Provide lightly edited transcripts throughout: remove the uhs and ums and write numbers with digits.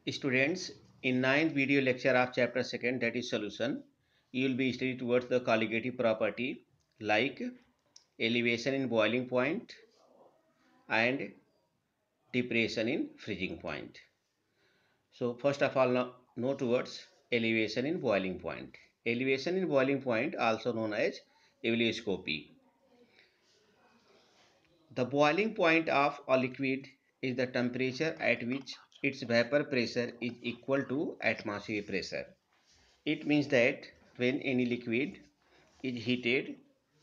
Students, in ninth video lecture of chapter 2, that is solution, you will be studying towards the colligative property like elevation in boiling point and depression in freezing point. So first of all, know towards elevation in boiling point. Elevation in boiling point, also known as ebullioscopy. The boiling point of a liquid is the temperature at which its vapor pressure is equal to atmospheric pressure. It means that when any liquid is heated,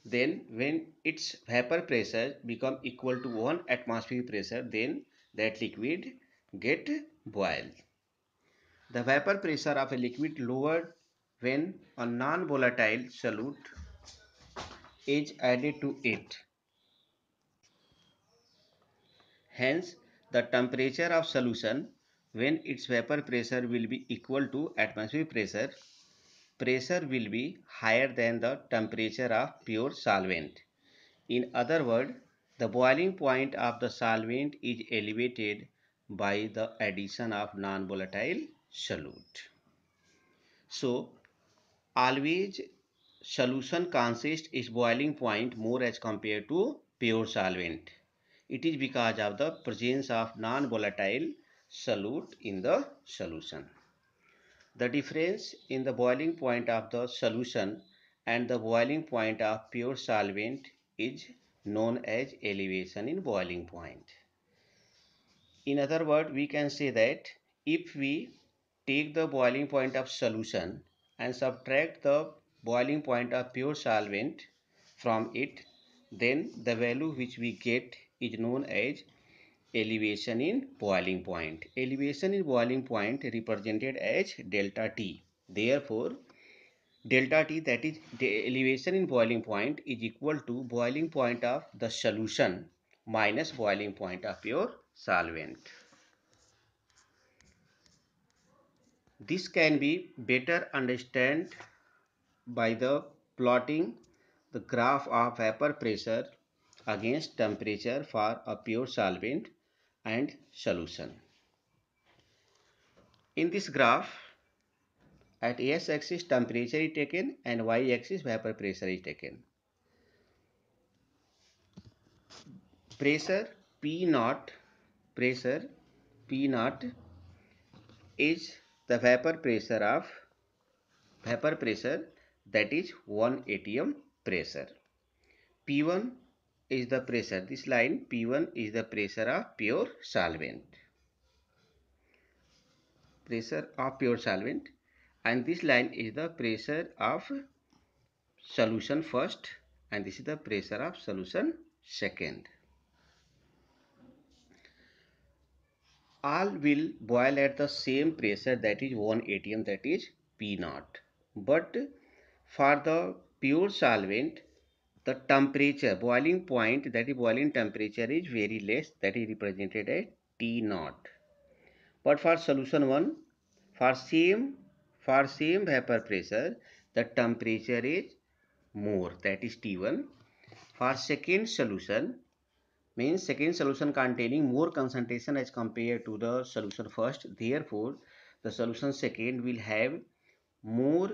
then when its vapor pressure become equal to 1 atmospheric pressure, then that liquid get boiled. The vapor pressure of a liquid lowered when a non-volatile solute is added to it. Hence, the temperature of solution when its vapor pressure will be equal to atmospheric pressure will be higher than the temperature of pure solvent. In other words, the boiling point of the solvent is elevated by the addition of non-volatile solute. So, always solution consists its boiling point more as compared to pure solvent. It is because of the presence of non-volatile solute in the solution. The difference in the boiling point of the solution and the boiling point of pure solvent is known as elevation in boiling point. In other words, we can say that if we take the boiling point of solution and subtract the boiling point of pure solvent from it, then the value which we get is known as elevation in boiling point. Elevation in boiling point represented as delta T. Therefore, delta T, that is the elevation in boiling point, is equal to boiling point of the solution minus boiling point of pure solvent. This can be better understood by the plotting the graph of vapor pressure against temperature for a pure solvent and solution. In this graph, at x-axis temperature is taken and y-axis vapor pressure is taken. Pressure P naught is the vapor pressure that is 1 atm pressure. P1 is the pressure. This line P1 is the pressure of pure solvent. And this line is the pressure of solution first, and this is the pressure of solution second. All will boil at the same pressure, that is 1 atm, that is P naught. But for the pure solvent, the temperature, boiling point, that is boiling temperature, is very less, that is represented as T naught. But for solution 1, for same vapor pressure, the temperature is more, that is T1. For second solution, means second solution containing more concentration as compared to the solution first. Therefore, the solution second will have more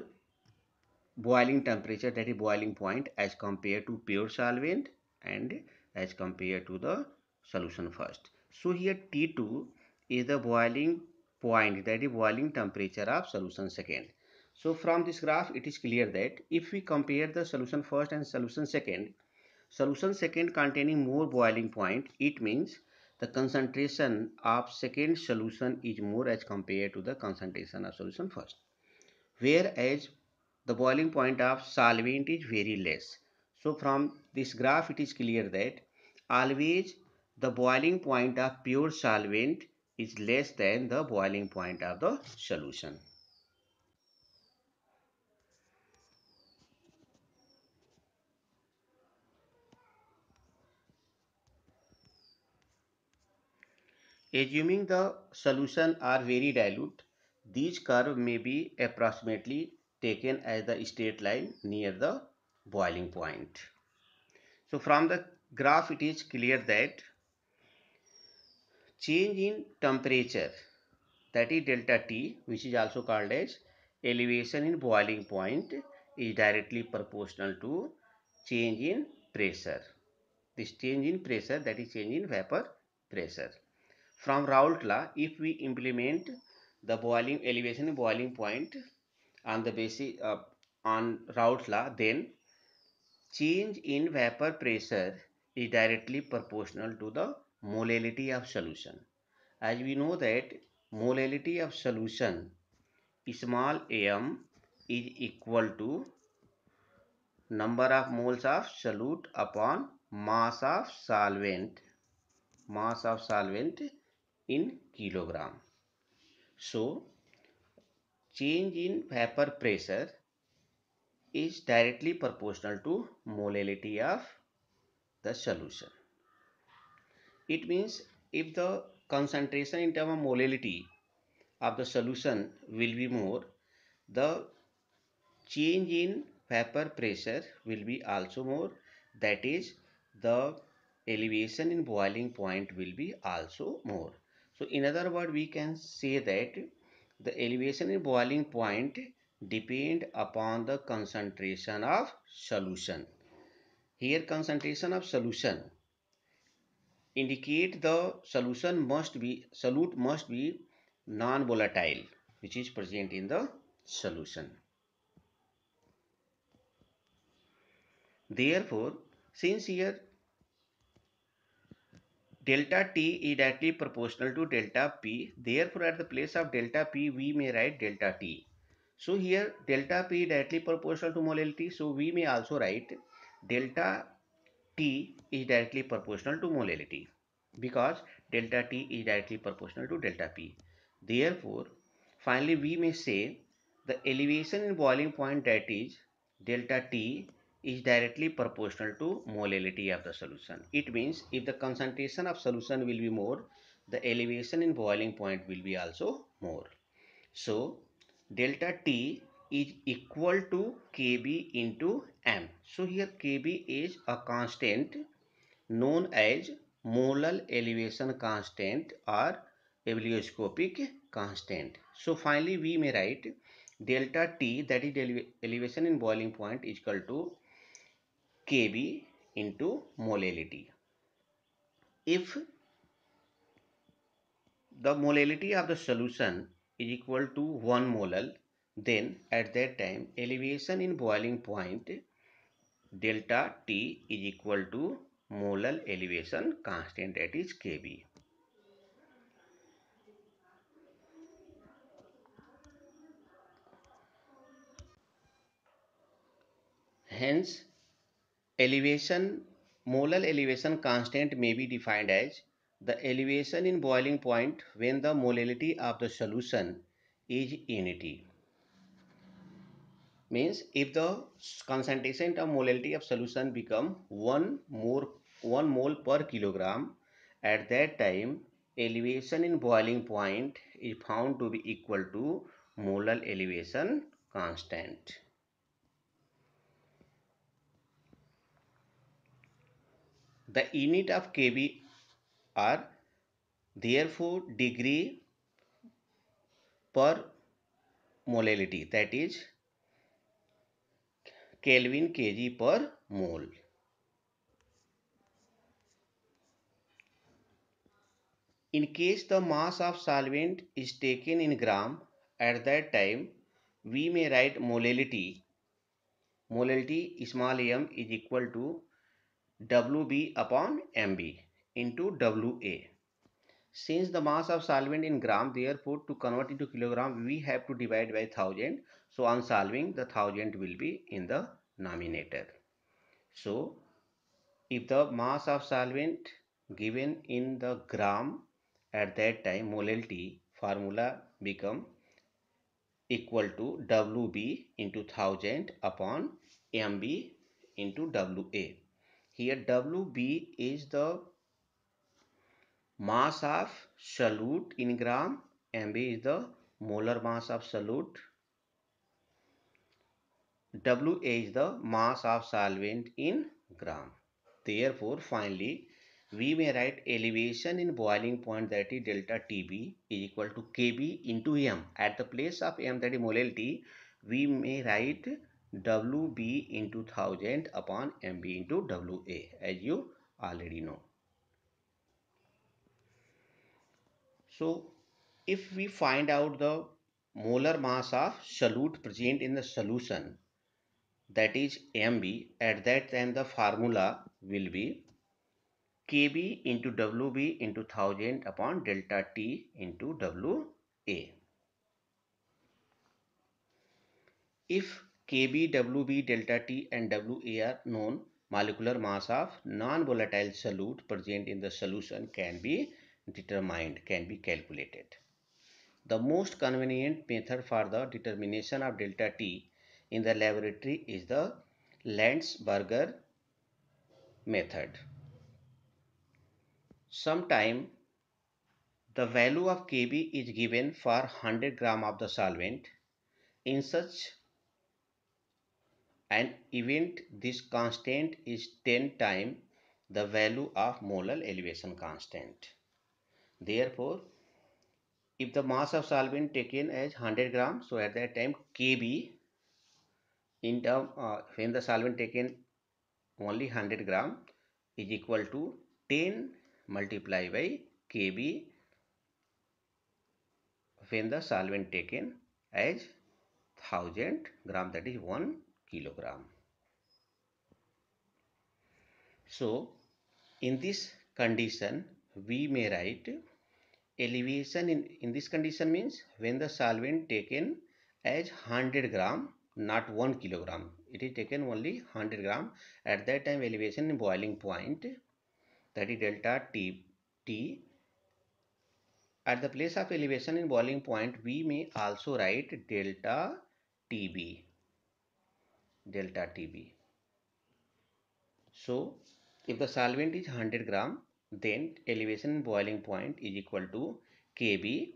boiling temperature, that is boiling point, as compared to pure solvent and as compared to the solution first. So here T2 is the boiling point, that is boiling temperature of solution second. So from this graph it is clear that if we compare the solution first and solution second containing more boiling point, it means the concentration of second solution is more as compared to the concentration of solution first. Whereas the boiling point of solvent is very less. So from this graph it is clear that always the boiling point of pure solvent is less than the boiling point of the solution. Assuming the solution are very dilute, these curve may be approximately taken as the straight line near the boiling point. So from the graph it is clear that change in temperature that is delta T, which is also called as elevation in boiling point, is directly proportional to change in pressure. This change in pressure, that is change in vapor pressure. From Raoult law, if we implement the boiling elevation in boiling point on the basis of on Raoult law, then change in vapor pressure is directly proportional to the molality of solution. As we know that molality of solution small m is equal to number of moles of solute upon mass of solvent in kilogram. So change in vapor pressure is directly proportional to molality of the solution. It means if the concentration in terms of molality of the solution will be more, the change in vapor pressure will be also more, that is the elevation in boiling point will be also more. So in other words, we can say that the elevation in boiling point depend upon the concentration of solution. Here concentration of solution indicate the solute must be non-volatile, which is present in the solution. Therefore, since here delta T is directly proportional to delta P, therefore at the place of delta P we may write delta T. So here delta P is directly proportional to molality, so we may also write delta T is directly proportional to molality, because delta T is directly proportional to delta P. Therefore, finally we may say the elevation in boiling point, that is delta T, is directly proportional to molality of the solution. It means if the concentration of solution will be more, the elevation in boiling point will be also more. So delta T is equal to Kb into m. So here Kb is a constant known as molar elevation constant or ebullioscopic constant. So finally we may write delta T, that is elevation in boiling point, is equal to Kb into molality. If the molality of the solution is equal to 1 molar, then at that time elevation in boiling point delta T is equal to molar elevation constant, that is Kb. Hence molar elevation constant may be defined as the elevation in boiling point when the molality of the solution is unity. Means if the concentration of molality of solution become 1 mole per kilogram, at that time elevation in boiling point is found to be equal to molar elevation constant. The unit of Kb are therefore degree per molality, that is Kelvin kg per mole. In case the mass of solvent is taken in gram, at that time we may write molality small m is equal to Wb upon Mb into Wa. Since the mass of solvent in gram, therefore to convert into kilogram we have to divide by 1000. So on solving, the 1000 will be in the denominator. So if the mass of solvent given in the gram, at that time molality formula become equal to Wb into 1000 upon Mb into Wa. Here Wb is the mass of solute in gram, Mb is the molar mass of solute, Wa is the mass of solvent in gram. Therefore finally we may write elevation in boiling point, that is delta TB, is equal to Kb into M. At the place of M, that is molality, we may write WB into 1000 upon MB into WA, as you already know. So if we find out the molar mass of solute present in the solution, that is MB, at that time the formula will be Kb into Wb into 1000 upon delta T into Wa. If Kb, Wb, delta T and Wa are known, molecular mass of non-volatile solute present in the solution can be determined, can be calculated. The most convenient method for the determination of delta T in the laboratory is the Landsberger method. Sometime the value of Kb is given for 100 gram of the solvent. In such an event, this constant is 10 times the value of molar elevation constant. Therefore, if the mass of solvent taken as 100 gram, so at that time Kb in term when the solvent taken only 100 gram is equal to 10 multiplied by Kb when the solvent taken as 1000 gram, that is 1 kilogram. So in this condition we may write elevation in this condition means when the solvent taken as 100 gram, not 1 kilogram, it is taken only 100 gram. At that time elevation in boiling point, that is delta T. At the place of elevation in boiling point, we may also write delta TB. So if the solvent is 100 gram, then elevation in boiling point is equal to Kb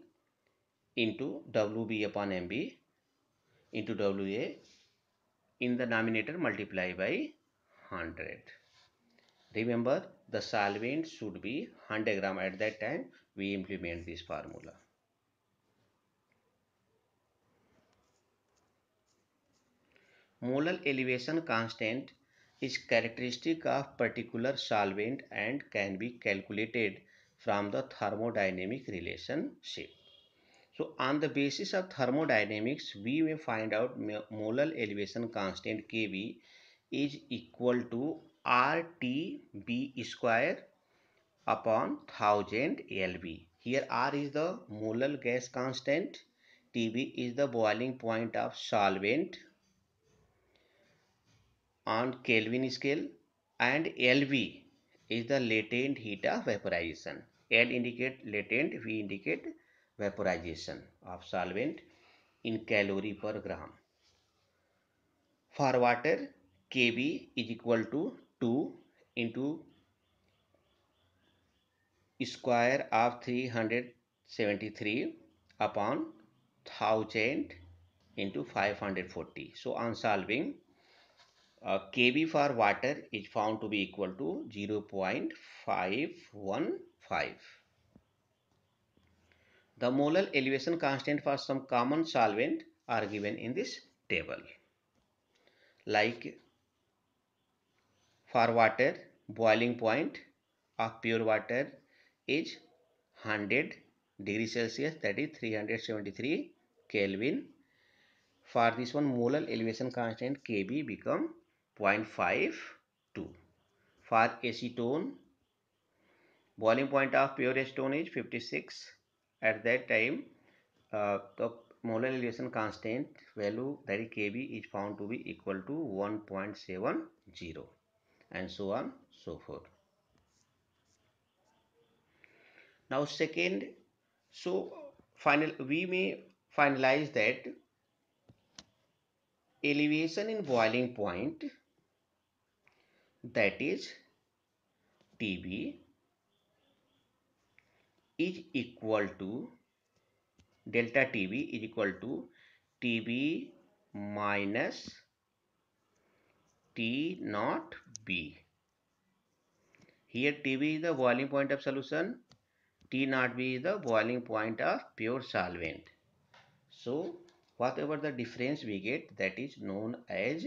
into Wb upon Mb into Wa, in the denominator multiply by 100. Remember, the solvent should be 100 gram. At that time we implement this formula. Molar elevation constant is characteristic of particular solvent and can be calculated from the thermodynamic relationship. So on the basis of thermodynamics, we may find out molar elevation constant Kb is equal to RTB square upon 1000 Lb. Here R is the molar gas constant, Tb is the boiling point of solvent on Kelvin scale, and Lv is the latent heat of vaporization. L indicate latent, V indicate vaporization of solvent in calorie per gram. For water, Kb is equal to 2 into square of 373 upon 1000 into 540. So on solving, Kb for water is found to be equal to 0.515. The molar elevation constant for some common solvent are given in this table. Like for water, boiling point of pure water is 100 degree Celsius, that is 373 Kelvin. For this one, molar elevation constant Kb become 0.52. For acetone, boiling point of pure acetone is 56. At that time, the molar elevation constant value, that is Kb, is found to be equal to 1.70, and so on so forth. Now second, so we may finalize that elevation in boiling point, that is Tb, is equal to delta Tb is equal to Tb minus T naught B. Here Tb is the boiling point of solution, T naught B is the boiling point of pure solvent. So whatever the difference we get, that is known as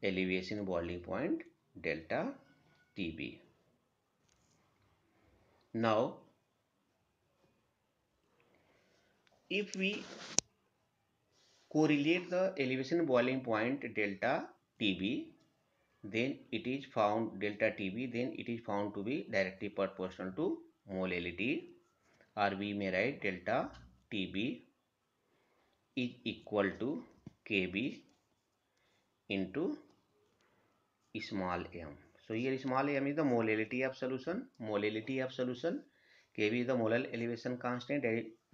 elevation boiling point delta Tb. Now if we correlate the elevation boiling point delta Tb, then it is found delta Tb, then it is found to be directly proportional to molality, or we may write delta Tb is equal to Kb into small m. So here small m is the molality of solution. Molality of solution. Kb is the molar elevation constant,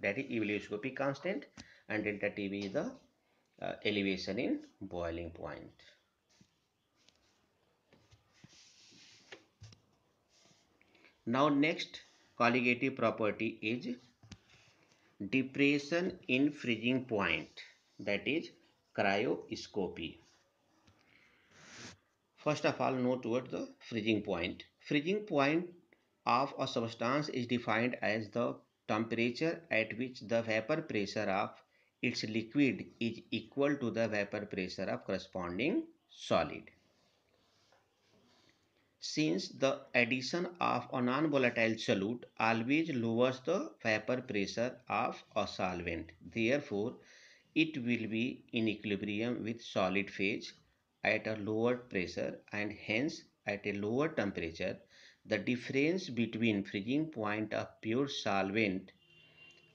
that is ebullioscopic constant, and delta Tb is the elevation in boiling point. Now next colligative property is depression in freezing point, that is cryoscopy. First of all, note towards the freezing point. Freezing point of a substance is defined as the temperature at which the vapor pressure of its liquid is equal to the vapor pressure of corresponding solid. Since the addition of a non-volatile solute always lowers the vapor pressure of a solvent, therefore it will be in equilibrium with solid phase at a lower pressure, and hence at a lower temperature. The difference between freezing point of pure solvent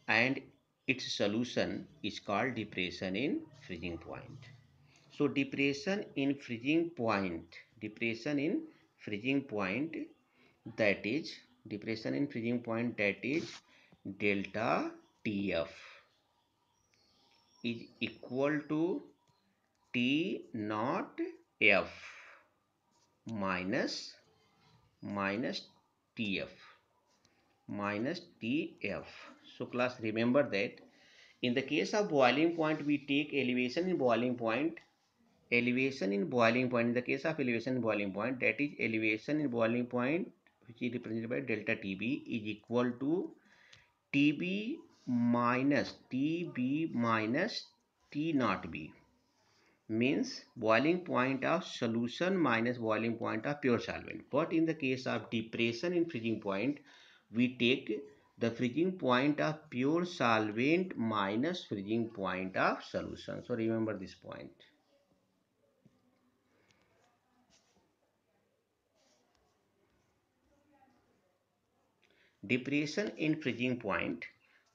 and its solution is called depression in freezing point. So depression in freezing point, that is depression in freezing point, that is delta Tf is equal to T naught F minus Tf minus Tf. So class, remember that in the case of boiling point we take elevation in boiling point. Elevation in boiling point, in the case of elevation in boiling point, that is elevation in boiling point which is represented by delta Tb is equal to Tb minus T naught B, means boiling point of solution minus boiling point of pure solvent. But in the case of depression in freezing point, we take the freezing point of pure solvent minus freezing point of solution. So remember this point. Depression in freezing point,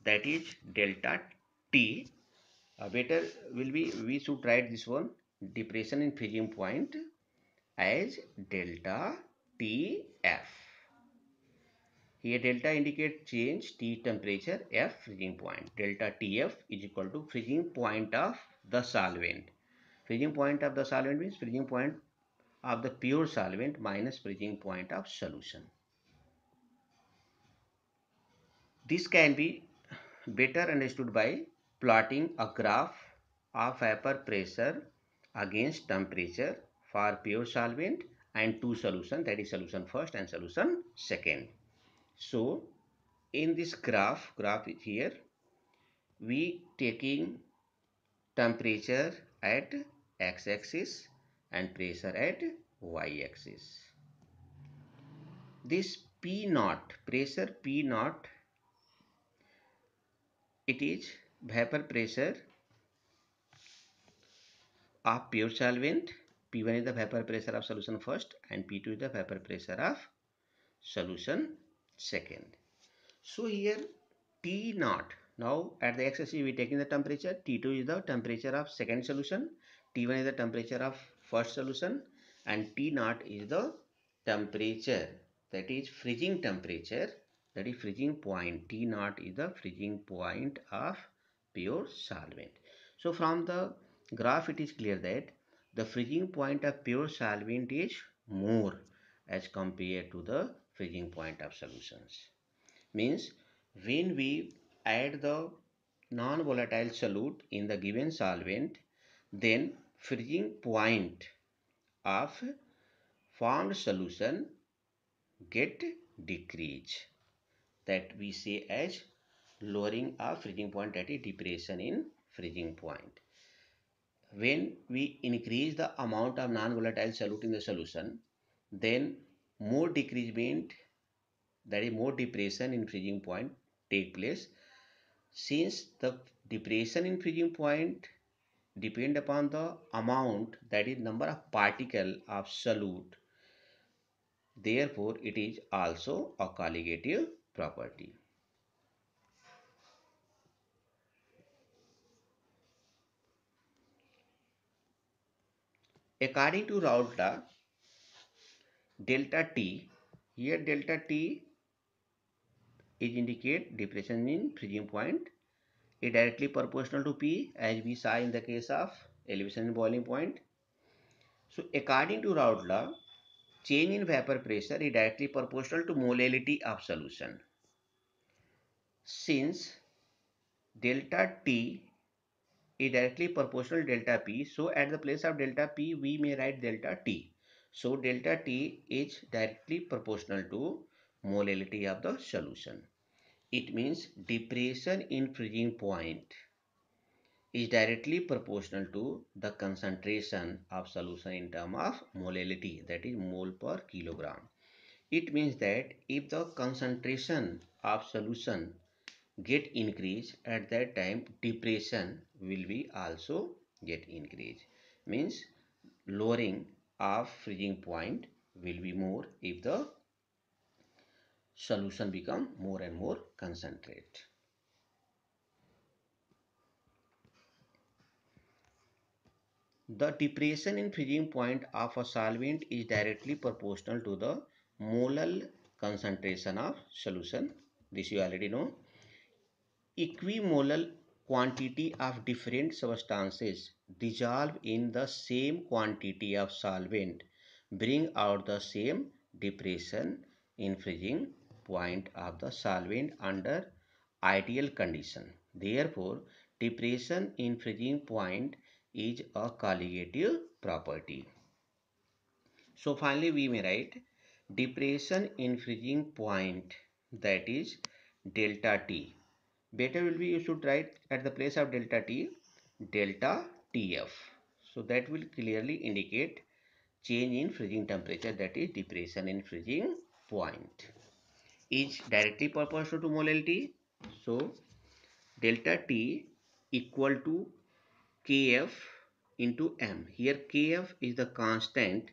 that is delta T. Better will be, we should write this one, depression in freezing point as delta Tf. Here delta indicates change, T temperature, F freezing point. Delta Tf is equal to freezing point of the solvent. Freezing point of the solvent means freezing point of the pure solvent minus freezing point of solution. This can be better understood by plotting a graph of vapor pressure against temperature for pure solvent and two solutions, that is solution first and solution second. So in this graph is here, we taking temperature at x-axis and pressure at y-axis. This P naught, pressure P naught, it is vapor pressure of pure solvent. P1 is the vapor pressure of solution first and P2 is the vapor pressure of solution second. So here T naught, now at the x-axis we taking the temperature, T2 is the temperature of second solution, T1 is the temperature of first solution, and T naught is the temperature, that is freezing temperature, that is freezing point. T naught is the freezing point of pure solvent. So from the graph it is clear that the freezing point of pure solvent is more as compared to the freezing point of solutions. Means when we add the non-volatile solute in the given solvent, then freezing point of formed solution get decrease. That we say as lowering of freezing point, that is depression in freezing point. When we increase the amount of non-volatile solute in the solution, then more decreasement, that is more depression in freezing point take place. Since the depression in freezing point depend upon the amount, that is number of particle of solute, therefore it is also a colligative property. According to Raoult law, delta T, here delta T is indicate depression in freezing point, is directly proportional to P, as we saw in the case of elevation in boiling point. So according to Raoult law, change in vapor pressure is directly proportional to molality of solution. Since delta T is directly proportional to delta P, so at the place of delta P we may write delta T. So delta T is directly proportional to molality of the solution. It means depression in freezing point is directly proportional to the concentration of solution in terms of molality, that is mole per kilogram. It means that if the concentration of solution get increased, at that time depression will be also get increased. Means lowering of freezing point will be more if the solution become more and more concentrate. The depression in freezing point of a solvent is directly proportional to the molar concentration of solution. This you already know. Equimolar quantity of different substances dissolve in the same quantity of solvent bring out the same depression in freezing point of the solvent under ideal condition. Therefore, depression in freezing point is a colligative property. So finally we may write depression in freezing point, that is delta T. Better will be you should write at the place of delta T, delta TF. So that will clearly indicate change in freezing temperature, that is depression in freezing point. Is directly proportional to molality. So delta T equal to Kf into m. Here Kf is the constant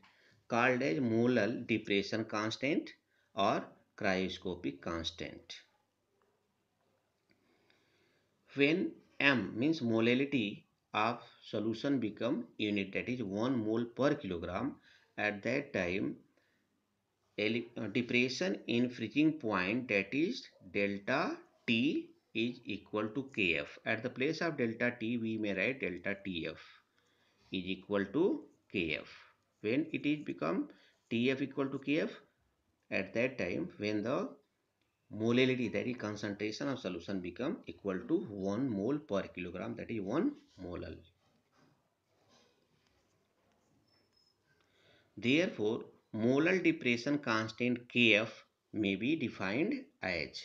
called as molar depression constant or cryoscopic constant. When m means molality of solution become unit, that is 1 mole per kilogram, at that time depression in freezing point, that is delta T is equal to Kf. At the place of delta T we may write delta Tf is equal to Kf. When it is become Tf equal to Kf, at that time when the molality, that is concentration of solution, become equal to 1 mole per kilogram, that is 1 molal. Therefore, molar depression constant Kf may be defined as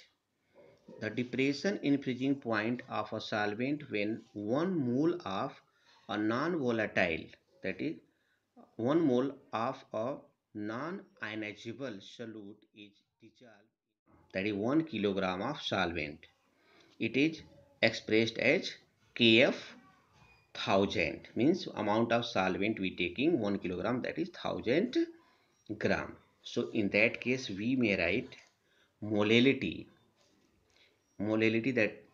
the depression in freezing point of a solvent when 1 mole of a non-volatile, that is 1 mole of a non-ionizable solute is dissolved, that is 1 kilogram of solvent. It is expressed as Kf 1000, means amount of solvent we taking 1 kilogram, that is 1000 gram. So in that case we may write molality that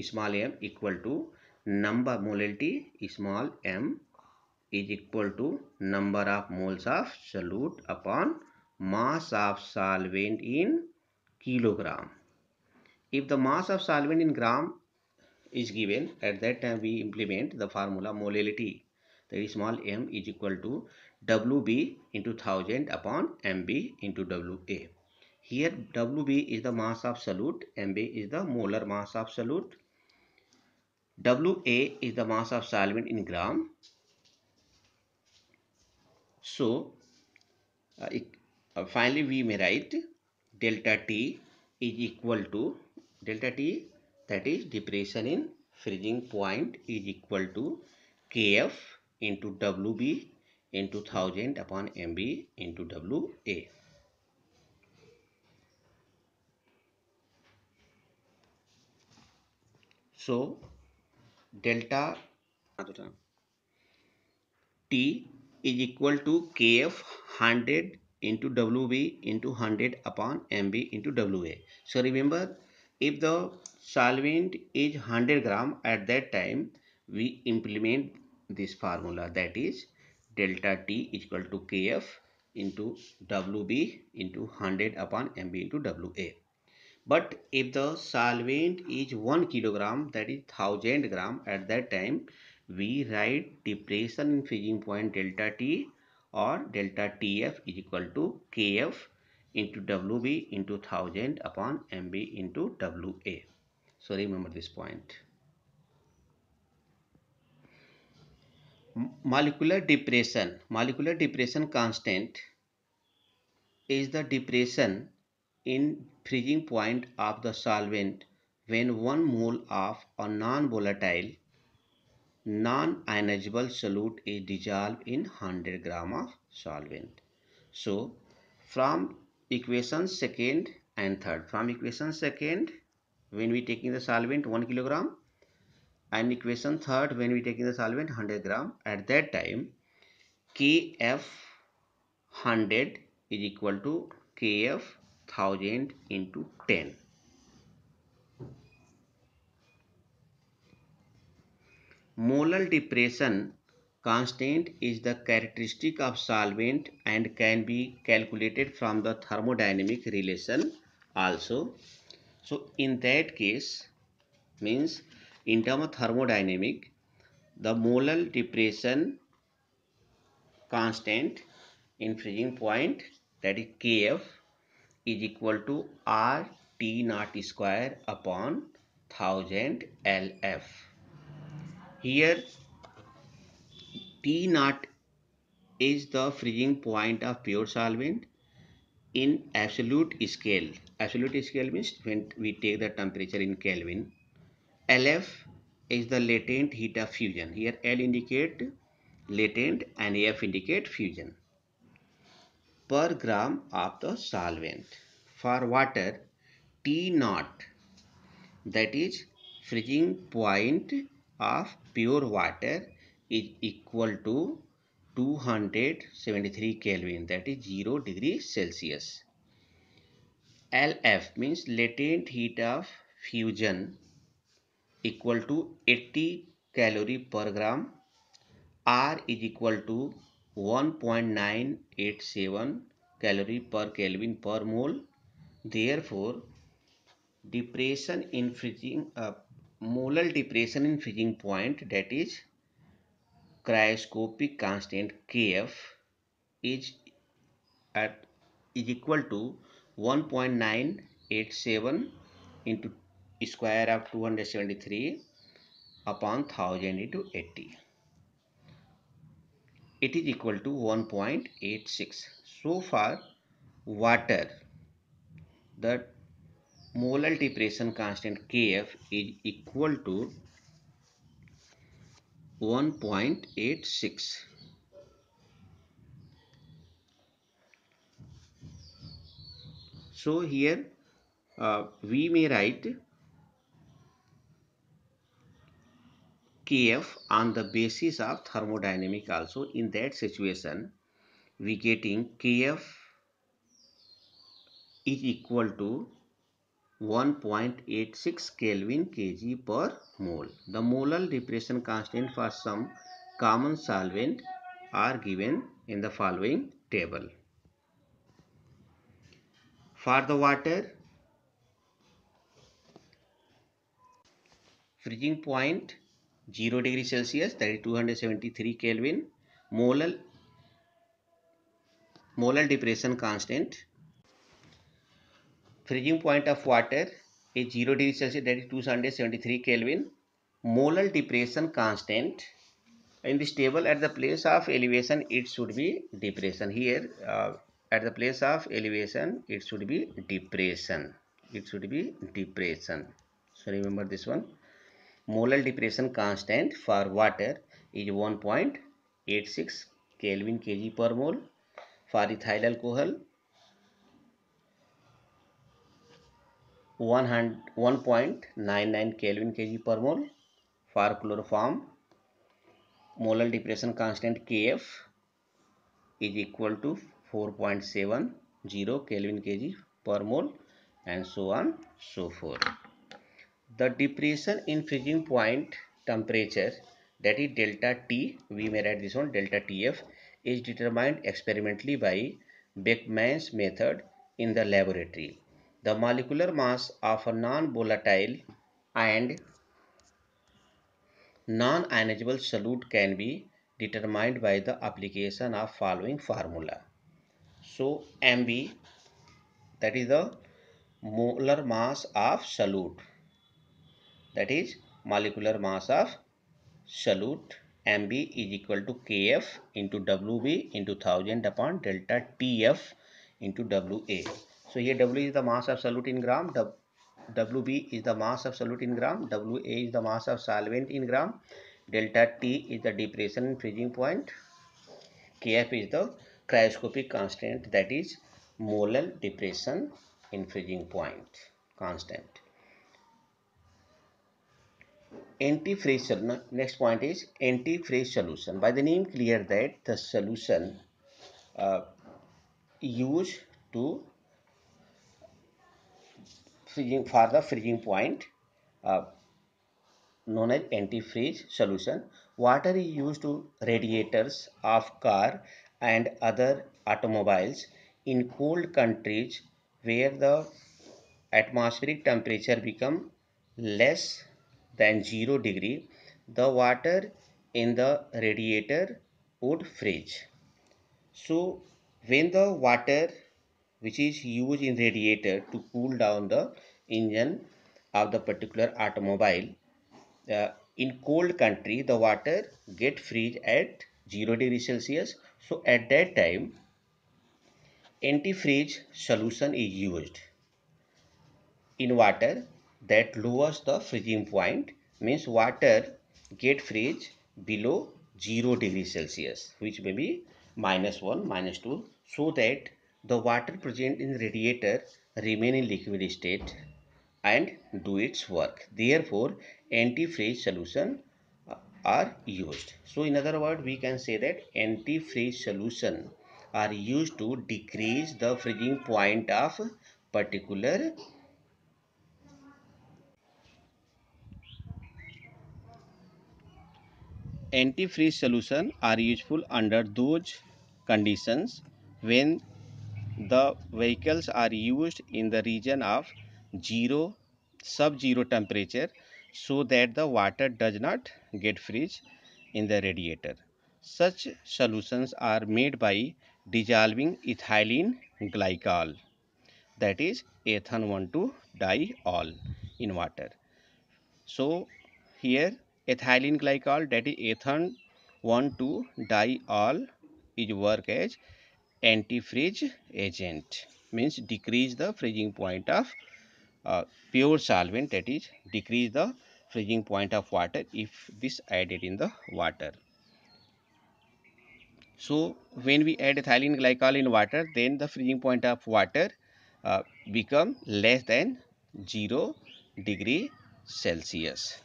small m equal to number molality small m is equal to number of moles of solute upon mass of solvent in kilogram. If the mass of solvent in gram is given, at that time we implement the formula molality, that is small m is equal to Wb into 1000 upon Mb into Wa. Here Wb is the mass of solute, Mb is the molar mass of solute, Wa is the mass of solvent in gram. So Finally we may write delta T is equal to delta T, that is depression in freezing point, is equal to Kf into Wb into 1000 upon Mb into Wa. So delta T is equal to Kf 100 into Wb into 100 upon Mb into Wa. So remember, if the solvent is 100 gram, at that time we implement this formula, that is delta T is equal to Kf into Wb into 100 upon Mb into Wa. But if the solvent is 1 kilogram, that is 1000 gram, at that time we write depression in freezing point delta T or delta Tf is equal to Kf into Wb into 1000 upon Mb into Wa. So remember this point. Molecular depression constant is the depression in freezing point of the solvent when 1 mole of a non-volatile non-ionizable solute is dissolved in 100 gram of solvent. So from equation second and third, from equation second when we taking the solvent 1 kilogram, and equation third when we taking the solvent 100 gram, at that time Kf 100 is equal to Kf 1000 into 10. Molar depression constant is the characteristic of solvent and can be calculated from the thermodynamic relation also. So in that case, means in terms of thermodynamic, the molar depression constant in freezing point, that is Kf, is equal to R T naught square upon 1000 Lf. Here T naught is the freezing point of pure solvent in absolute scale. Absolute scale means when we take the temperature in Kelvin. Lf is the latent heat of fusion. Here L indicate latent and F indicate fusion per gram of the solvent. For water, T naught, that is freezing point of pure water, is equal to 273 Kelvin, that is 0 degrees Celsius. Lf means latent heat of fusion, equal to 80 calorie per gram. R is equal to 1.987 calorie per Kelvin per mole. Therefore, depression in freezing molar depression in freezing point, that is cryoscopic constant Kf, is at is equal to 1.987 into square of 273 upon 1000 into 80. It is equal to 1.86. So far, water, the molar depression constant Kf is equal to 1.86. So here we may write Kf on the basis of thermodynamic also. In that situation, we getting Kf is equal to 1.86 Kelvin kg per mole. The molar depression constant for some common solvent are given in the following table. For the water, freezing point 0 degree Celsius, that is 273 Kelvin. Molar depression constant. Freezing point of water is 0 degree Celsius, that is 273 Kelvin. Molar depression constant. In this table, at the place of elevation, it should be depression. Here at the place of elevation it should be depression. It should be depression. So remember this one. Molar depression constant for water is 1.86 Kelvin kg per mole. For ethyl alcohol 1.99 Kelvin kg per mole. For chloroform molar depression constant Kf is equal to 4.70 Kelvin kg per mole, and so on so forth. The depression in freezing point temperature, that is delta T, we may write this one delta TF, is determined experimentally by Beckmann's method in the laboratory. The molecular mass of a non-volatile and non-ionizable solute can be determined by the application of following formula. So MB, that is the molar mass of solute, that is molecular mass of solute. MB is equal to Kf into Wb into 1000 upon delta Tf into Wa. So here W is the mass of solute in gram, Wb is the mass of solute in gram, Wa is the mass of solvent in gram, delta T is the depression in freezing point, Kf is the cryoscopic constant, that is molar depression in freezing point constant. Anti-freeze solution. Next point is anti-freeze solution. By the name clear that the solution uh, used to freezing for the freezing point uh, known as anti-freeze solution. Water is used to radiators of car and other automobiles in cold countries where the atmospheric temperature become less than 0 degree. The water in the radiator would freeze. So when the water which is used in radiator to cool down the engine of the particular automobile, in cold country the water get freeze at 0 degree Celsius. So at that time antifreeze solution is used in water that lowers the freezing point, means water get freeze below 0 degree Celsius, which may be -1, -2, so that the water present in the radiator remain in liquid state and do its work. Therefore, antifreeze solution are used. So in other words, we can say that antifreeze solution are used to decrease the freezing point of particular. Antifreeze solutions are useful under those conditions when the vehicles are used in the region of zero sub-zero temperature, so that the water does not get freeze in the radiator. Such solutions are made by dissolving ethylene glycol, that is ethan 1,2-diol in water. So here ethylene glycol, that is ethan 1,2-diol, is work as antifreeze agent, means decrease the freezing point of pure solvent, that is decrease the freezing point of water if this added in the water. So when we add ethylene glycol in water, then the freezing point of water become less than 0 degree Celsius.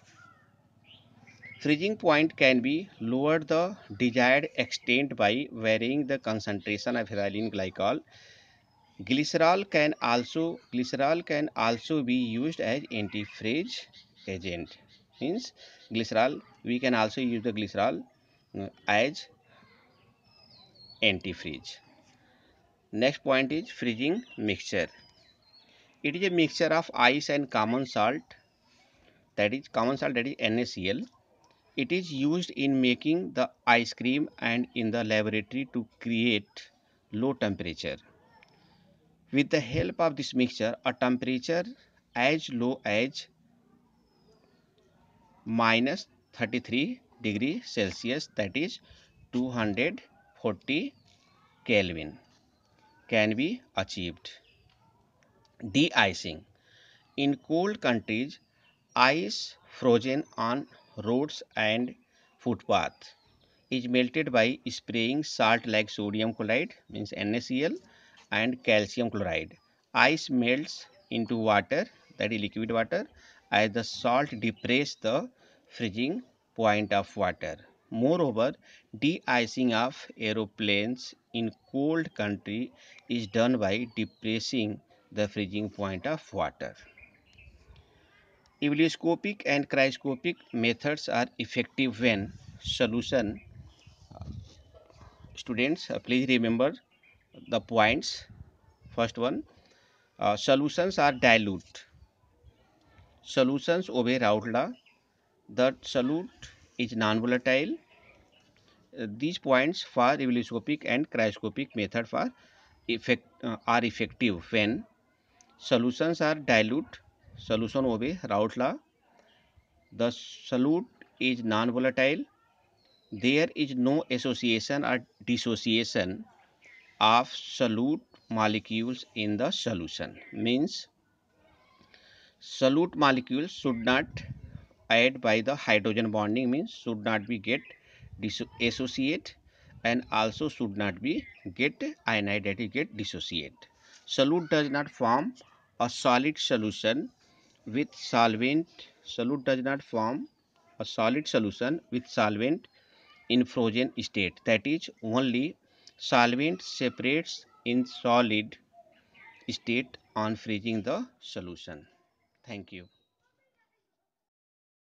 Freezing point can be lowered the desired extent by varying the concentration of ethylene glycol. Glycerol can also be used as antifreeze agent. Means glycerol, we can also use the glycerol as antifreeze. Next point is freezing mixture. It is a mixture of ice and common salt, that is NaCl. It is used in making the ice cream and in the laboratory to create low temperature. With the help of this mixture, a temperature as low as -33 degrees Celsius, that is 240 Kelvin, can be achieved. De-icing. In cold countries, ice frozen on roads and footpaths is melted by spraying salt like sodium chloride means NaCl and calcium chloride. Ice melts into water, that is liquid water, as the salt depresses the freezing point of water. Moreover, de-icing of aeroplanes in cold country is done by depressing the freezing point of water. Ebullioscopic and cryoscopic methods are effective when solution. Students, please remember the points. First one, solutions are dilute. Solutions obey Raoult law. The solute is non-volatile. These points for ebullioscopic and cryoscopic method are effective when solutions are dilute. Solution obey Raoult law. The solute is non-volatile. There is no association or dissociation of solute molecules in the solution. Means solute molecules should not add by the hydrogen bonding, means should not be get associate, and also should not be get ionized, that is get dissociate. Solute does not form a solid solution with solvent. Solute does not form a solid solution with solvent in frozen state, that is only solvent separates in solid state on freezing the solution. Thank you.